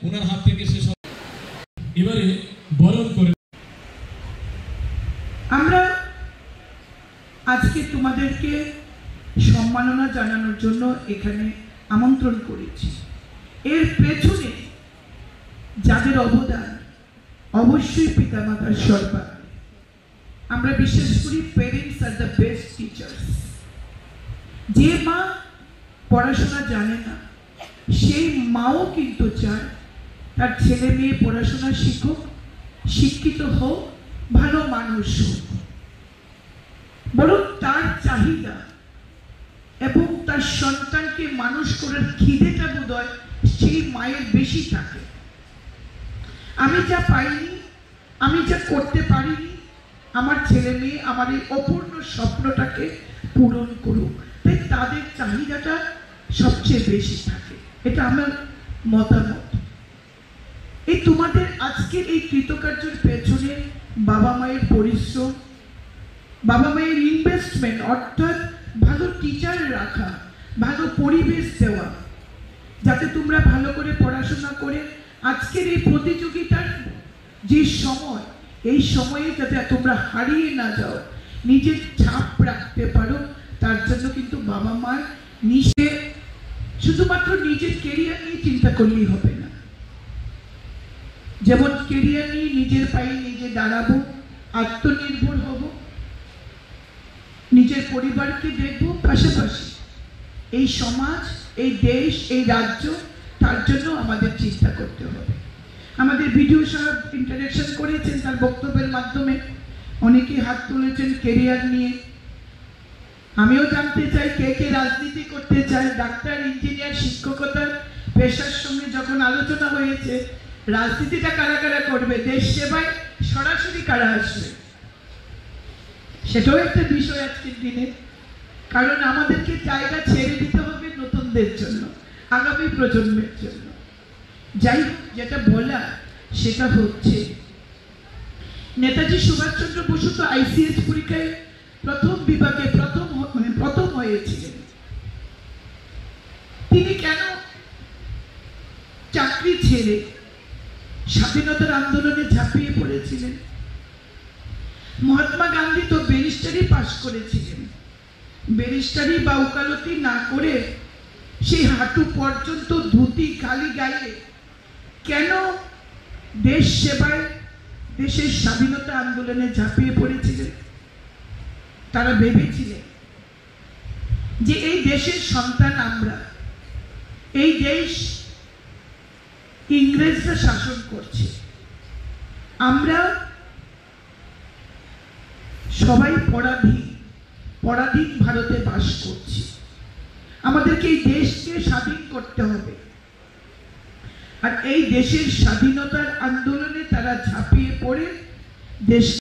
ওনার হাত থেকে শেষ এবারে বরণ করে আমরা আজকে তোমাদেরকে সম্মাননা জানানোর জন্য এখানে আমন্ত্রণ করেছি। এর পেছনে যাদের অবদান অবশ্যই পিতামাতার সর্বা। আমরা বিশ্বাস করি parents are the best teachers. যে মা পড়াশোনা জানে না সেই মাও কিন্তু চায় তার ছেলে মেয়ে পড়াশোনা শিখুক, শিক্ষিত হোক, ভালো মানুষ হোক। বরং তার চাহিদা এবং তার সন্তানকে মানুষ করার খিদেটা বোধহয় সেই মায়ের বেশি থাকে। আমি যা পাইনি, আমি যা করতে পারিনি, আমার ছেলে মেয়ে আমার এই অপূর্ণ স্বপ্নটাকে পূরণ করুক, তাই তাদের চাহিদাটা সবচেয়ে বেশি থাকে। এটা আমার মতামত। এই তোমাদের আজকের এই কৃতকার্যের পেছনে বাবা মায়ের পরিশ্রম, বাবা মায়ের ইনভেস্টমেন্ট, অর্থাৎ ভালো টিচার রাখা, ভালো পরিবেশ দেওয়া, যাতে তোমরা ভালো করে পড়াশোনা করে আজকের এই প্রতিযোগিতার যে সময়, এই সময়ে যাতে তোমরা হারিয়ে না যাও, নিজের ছাপ রাখতে পারো, তার জন্য কিন্তু বাবা মার নিজে শুধুমাত্র নিজের কেরিয়ার নিয়ে চিন্তা করলেই হবে না। যেমন কেরিয়ার নিয়ে নিজের পায়ে নিজে দাঁড়াবো, আত্মনির্ভর হব, নিজের পরিবারকে দেখব, পাশাপাশি এই সমাজ, এই দেশ, এই রাজ্য, তার জন্য আমাদের চিন্তা করতে হবে। আমাদের ভিডিও সাহেব ইন্টারেকশন করেছেন, তার বক্তব্যের মাধ্যমে অনেকেই হাত তুলেছেন কেরিয়ার নিয়ে। আমিও জানতে চাই কে কে রাজনীতি করতে চায়। ডাক্তার, ইঞ্জিনিয়ার, শিক্ষকতার পেশার সঙ্গে যখন আলোচনা হয়েছে, রাজনীতিটা কারা কারা করবে, দেশ সেবায় সরাসরি কারা আসবে, সেটাও একটা বিষয় আজকের দিনে। কারণ আমাদেরকে জায়গা ছেড়ে দিতে হবে নতুনদের জন্য, আগামী প্রজন্মের জন্য। যাই হোক, যেটা বলা সেটা হচ্ছে নেতাজি সুভাষচন্দ্র বসু তো আইসিএস পরীক্ষায় প্রথম বিভাগে প্রথম হয়েছিলেন। তিনি কেন চাকরি ছেড়ে স্বাধীনতার আন্দোলনে ঝাঁপিয়ে পড়েছিলেন? মহাত্মা গান্ধী তো ব্যারিস্টারি পাশ করেছিলেন, ব্যারিস্টারি বা ওকালতি না করে সেই হাঁটু পর্যন্ত ধুতি খালি গায়ে কেন দেশ সেবায়, দেশের স্বাধীনতা আন্দোলনে ঝাঁপিয়ে পড়েছিলেন? তারা ভেবেছিলেন যে এই দেশের সন্তান আমরা, এই দেশ ইংরেজরা শাসন করছে, আমরা সবাই পরাধীন ভারতে বাস করছি, আমাদেরকে এই দেশকে স্বাধীন করতে হবে। আর এই দেশের স্বাধীনতার আন্দোলনে তারা ঝাঁপিয়ে পড়ে দেশ